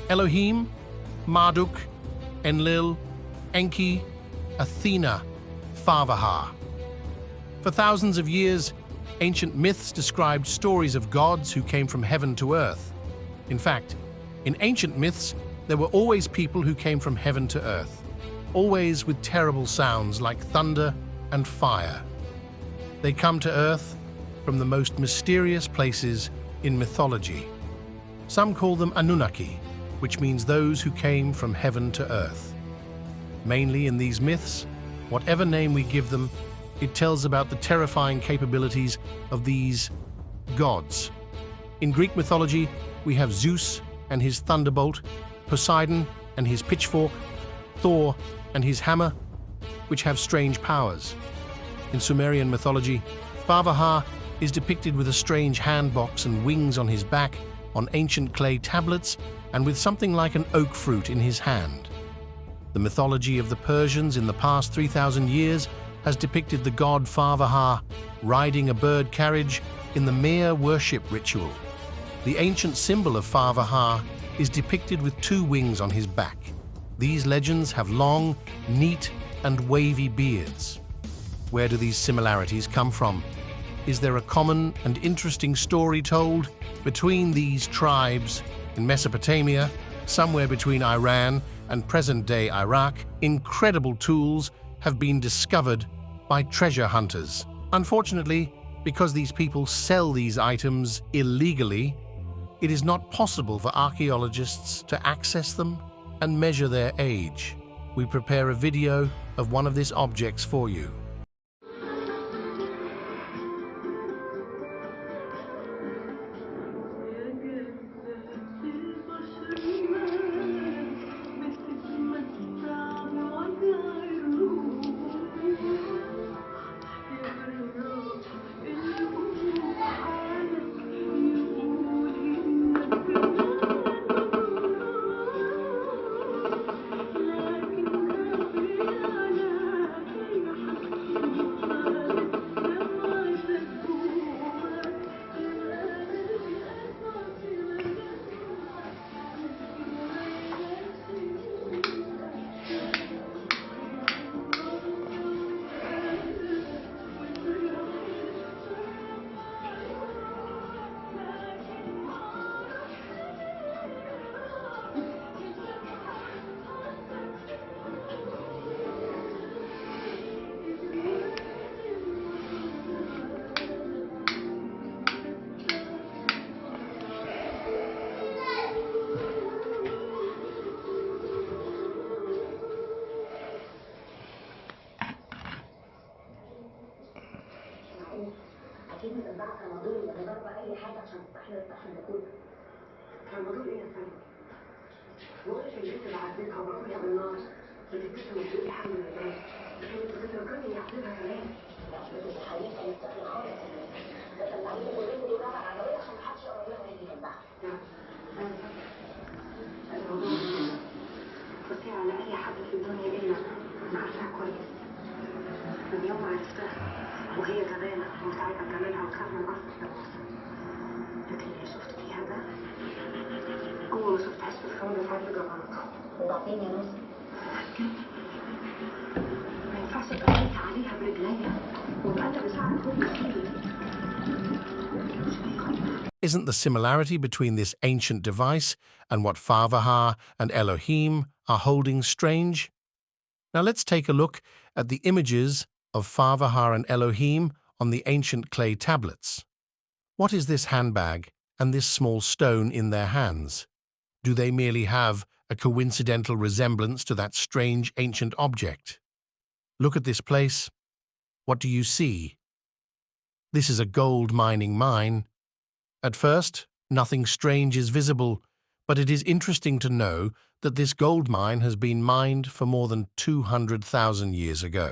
Elohim, Marduk, Enlil, Enki, Athena, Farvahar. For thousands of years, ancient myths described stories of gods who came from heaven to earth. In fact, in ancient myths, there were always people who came from heaven to earth, always with terrible sounds like thunder and fire. They come to earth from the most mysterious places in mythology. Some call them Anunnaki, which means those who came from heaven to earth. Mainly in these myths, whatever name we give them, it tells about the terrifying capabilities of these gods. In Greek mythology, we have Zeus and his thunderbolt, Poseidon and his pitchfork, Thor and his hammer, which have strange powers. In Sumerian mythology, Farvahar is depicted with a strange handbox and wings on his back on ancient clay tablets and with something like an oak fruit in his hand. The mythology of the Persians in the past 3,000 years has depicted the god Farvahar riding a bird carriage in the Maya worship ritual. The ancient symbol of Farvahar is depicted with two wings on his back. These legends have long, neat, and wavy beards. Where do these similarities come from? Is there a common and interesting story told between these tribes? In Mesopotamia, somewhere between Iran and present-day Iraq, incredible tools have been discovered by treasure hunters. Unfortunately, because these people sell these items illegally, it is not possible for archaeologists to access them and measure their age. We prepare a video of one of these objects for you. اكيد مصدقه ترامادول ولا ضربه اي حاجه عشان احنا ناكل. ترامادول ايه يا فندم؟ بقول لك البنت اللي عذبتها وباكلها بالنار اللي لسه ما بتقولي الحمد لله كانت بتفكرني يعذبها كمان. لا مش حقيقه مستقيم خالص. ده كان بعدين بيقول لي دي جامعه عدويه عشان محدش يقرب لها ويجي جنبها. الموضوع خطير على اي حد في الدنيا الا انا عارفاها كويس. من يوم ما عرفتها وهي جبانة وساعتها بتعملها وتخاف من قصة النفس. لكن اللي شفت فيها ده أول ما شفت حس بالخوف وفعل جبانة. وضعتين يا نص. ما ينفعش أتقلبها عليها برجليا وأتقلب بساعة كل Isn't the similarity between this ancient device and what Farvahar and Elohim are holding strange? Now let's take a look at the images of Farvahar and Elohim on the ancient clay tablets. What is this handbag and this small stone in their hands? Do they merely have a coincidental resemblance to that strange ancient object? Look at this place. What do you see? This is a gold mining mine. At first, nothing strange is visible, but it is interesting to know that this gold mine has been mined for more than 200,000 years ago.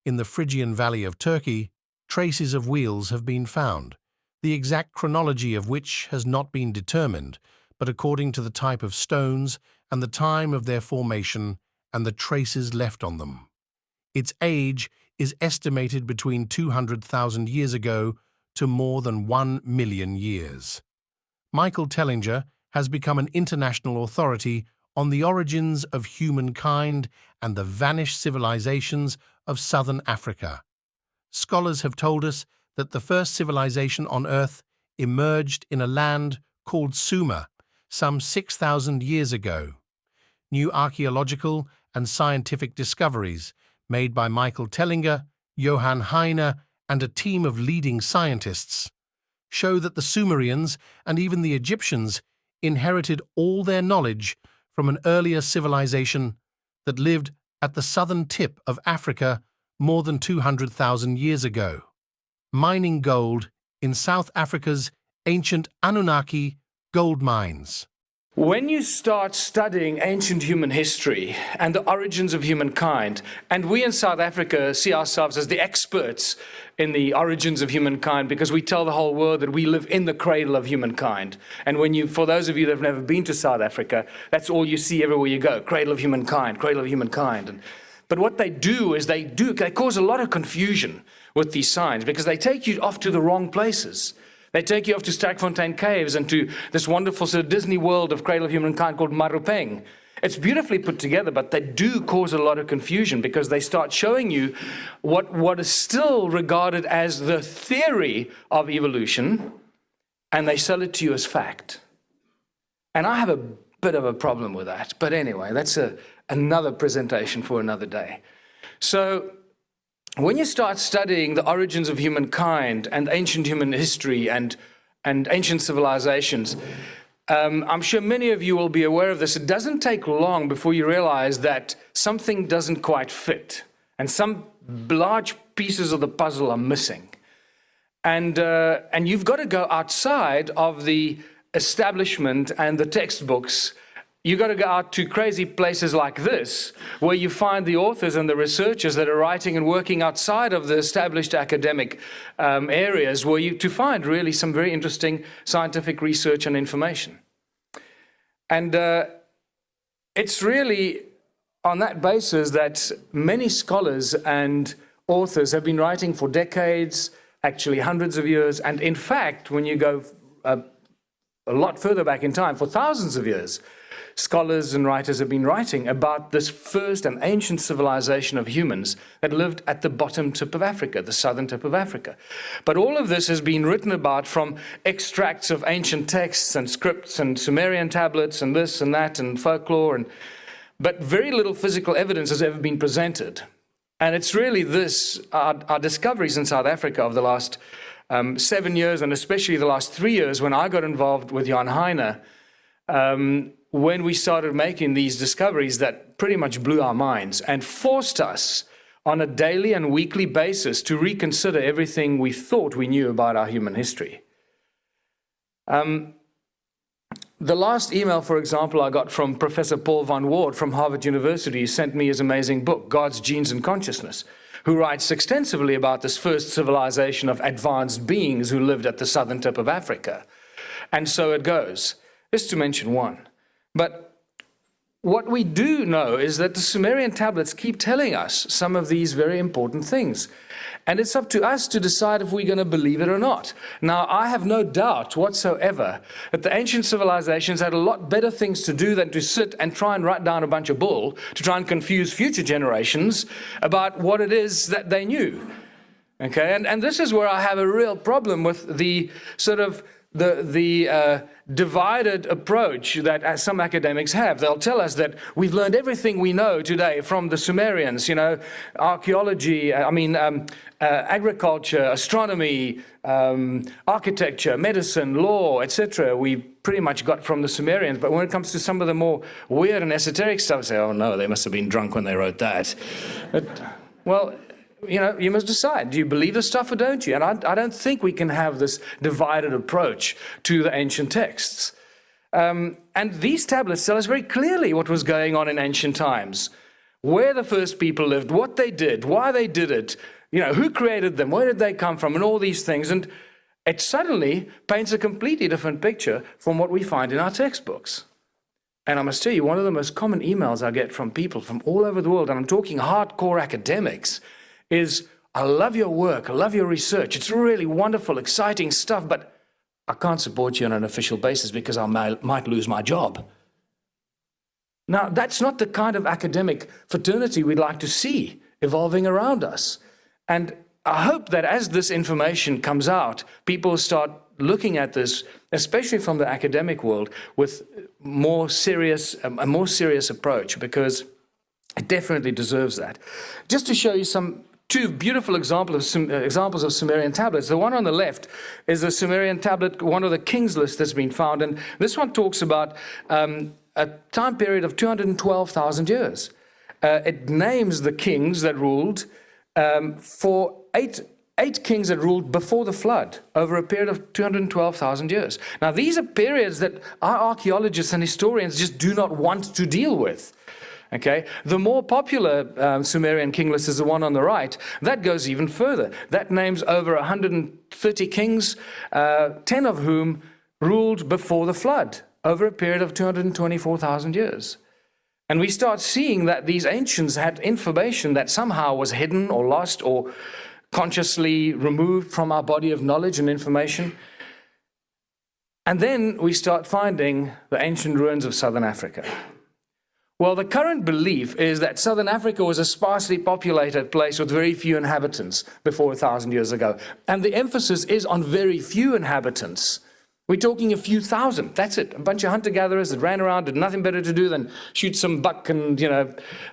In the Phrygian Valley of Turkey, traces of wheels have been found, the exact chronology of which has not been determined, but according to the type of stones and the time of their formation and the traces left on them. Its age is estimated between 200,000 years ago to more than 1 million years. Michael Tellinger has become an international authority on the origins of humankind and the vanished civilizations of southern Africa. Scholars have told us that the first civilization on Earth emerged in a land called Sumer some 6,000 years ago. New archaeological and scientific discoveries made by Michael Tellinger, Johann Heine, and a team of leading scientists show that the Sumerians and even the Egyptians inherited all their knowledge from an earlier civilization that lived at the southern tip of Africa more than 200,000 years ago, mining gold in South Africa's ancient Anunnaki gold mines. When you start studying ancient human history and the origins of humankind, and we in South Africa see ourselves as the experts in the origins of humankind because we tell the whole world that we live in the cradle of humankind. And for those of you that have never been to South Africa, that's all you see everywhere you go, cradle of humankind, cradle of humankind. But what they do is they cause a lot of confusion with these signs because they take you off to the wrong places. They take you off to Sterkfontein Caves and to this wonderful sort of Disney world of cradle of humankind called Maropeng. It's beautifully put together, but they do cause a lot of confusion because they start showing you what is still regarded as the theory of evolution, and they sell it to you as fact. And I have a bit of a problem with that. But anyway, that's another presentation for another day. So when you start studying the origins of humankind and ancient human history and ancient civilizations, I'm sure many of you will be aware of this. It doesn't take long before you realize that something doesn't quite fit, and some large pieces of the puzzle are missing. And you've got to go outside of the establishment and the textbooks. You've got to go out to crazy places like this, where you find the authors and the researchers that are writing and working outside of the established academic areas, to find really some very interesting scientific research and information. And it's really on that basis that many scholars and authors have been writing for decades, actually hundreds of years, and in fact, when you go a lot further back in time, for thousands of years, scholars and writers have been writing about this first and ancient civilization of humans that lived at the bottom tip of Africa, the southern tip of Africa. But all of this has been written about from extracts of ancient texts and scripts and Sumerian tablets and this and that and folklore, but very little physical evidence has ever been presented. And it's really our discoveries in South Africa of the last 7 years, and especially the last 3 years when I got involved with Johann Heine, when we started making these discoveries that pretty much blew our minds and forced us on a daily and weekly basis to reconsider everything we thought we knew about our human history. The last email, for example, I got from Professor Paul Van Ward from Harvard University, who sent me his amazing book, God's Genes and Consciousness, who writes extensively about this first civilization of advanced beings who lived at the southern tip of Africa. And so it goes, just to mention one. But what we do know is that the Sumerian tablets keep telling us some of these very important things. And it's up to us to decide if we're going to believe it or not. Now, I have no doubt whatsoever that the ancient civilizations had a lot better things to do than to sit and try and write down a bunch of bull to try and confuse future generations about what it is that they knew. Okay, and this is where I have a real problem with the sort of the divided approach that some academics have. They'll tell us that we've learned everything we know today from the Sumerians, archaeology, agriculture, astronomy, architecture, medicine, law, etc. We pretty much got from the Sumerians. But when it comes to some of the more weird and esoteric stuff, say, oh no, they must have been drunk when they wrote that. You must decide, do you believe this stuff or don't you? And I don't think we can have this divided approach to the ancient texts. And these tablets tell us very clearly what was going on in ancient times, where the first people lived, what they did, why they did it, who created them, where did they come from, and all these things. And it suddenly paints a completely different picture from what we find in our textbooks. And I must tell you, one of the most common emails I get from people from all over the world, and I'm talking hardcore academics, is, I love your work, I love your research, it's really wonderful, exciting stuff, but I can't support you on an official basis because I might lose my job. Now, that's not the kind of academic fraternity we'd like to see evolving around us. And I hope that as this information comes out, people start looking at this, especially from the academic world, with a more serious approach, because it definitely deserves that. Just to show you two beautiful examples of Sumerian tablets. The one on the left is a Sumerian tablet, one of the kings list that's been found, and this one talks about a time period of 212,000 years. It names the kings that ruled for eight kings that ruled before the flood over a period of 212,000 years. Now, these are periods that our archaeologists and historians just do not want to deal with. Okay, the more popular Sumerian king list is the one on the right. That goes even further. That names over 130 kings, 10 of whom ruled before the flood over a period of 224,000 years. And we start seeing that these ancients had information that somehow was hidden or lost or consciously removed from our body of knowledge and information. And then we start finding the ancient ruins of southern Africa. Well, the current belief is that southern Africa was a sparsely populated place with very few inhabitants before 1,000 years ago. And the emphasis is on very few inhabitants. We're talking a few thousand. That's it. A bunch of hunter-gatherers that ran around, did nothing better to do than shoot some buck and,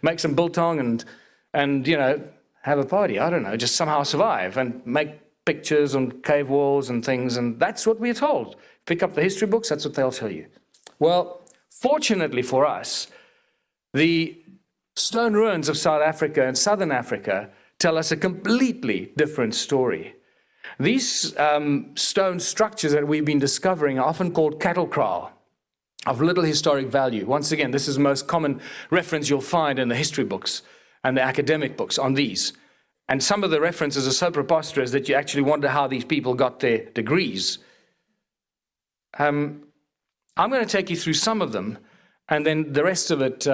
make some biltong and have a party. I don't know, just somehow survive and make pictures on cave walls and things. And that's what we're told. Pick up the history books, that's what they'll tell you. Well, fortunately for us, the stone ruins of South Africa and southern Africa tell us a completely different story. These stone structures that we've been discovering are often called cattle kraal, of little historic value. Once again, this is the most common reference you'll find in the history books and the academic books on these. And some of the references are so preposterous that you actually wonder how these people got their degrees. I'm going to take you through some of them, and then the rest of it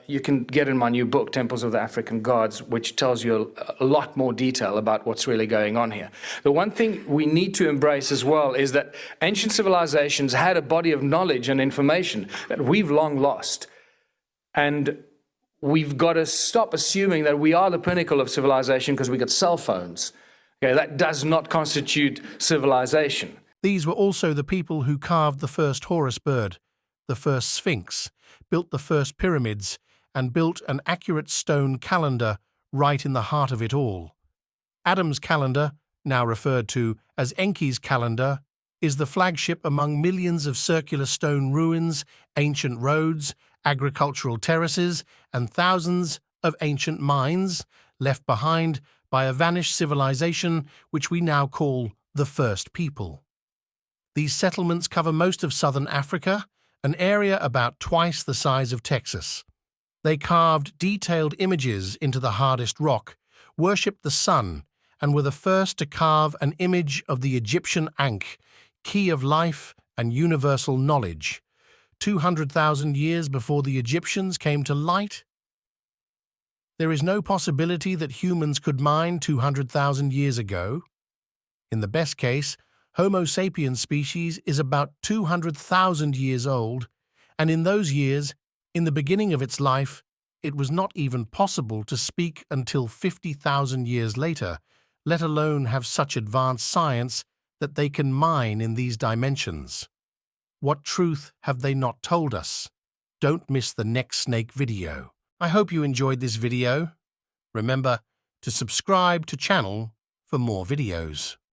you can get in my new book, Temples of the African Gods, which tells you a lot more detail about what's really going on here. The one thing we need to embrace as well is that ancient civilizations had a body of knowledge and information that we've long lost. And we've got to stop assuming that we are the pinnacle of civilization because we got cell phones. Okay, that does not constitute civilization. These were also the people who carved the first Horus bird, the first Sphinx, built the first pyramids, and built an accurate stone calendar right in the heart of it all. Adam's calendar, now referred to as Enki's calendar, is the flagship among millions of circular stone ruins, ancient roads, agricultural terraces, and thousands of ancient mines left behind by a vanished civilization which we now call the First People. These settlements cover most of southern Africa, an area about twice the size of Texas. They carved detailed images into the hardest rock, worshipped the sun, and were the first to carve an image of the Egyptian Ankh, key of life and universal knowledge. 200,000 years before the Egyptians came to light? There is no possibility that humans could mine 200,000 years ago. In the best case, Homo sapiens species is about 200,000 years old, and in those years, in the beginning of its life, it was not even possible to speak until 50,000 years later, let alone have such advanced science that they can mine in these dimensions. What truth have they not told us? Don't miss the next snake video. I hope you enjoyed this video. Remember to subscribe to channel for more videos.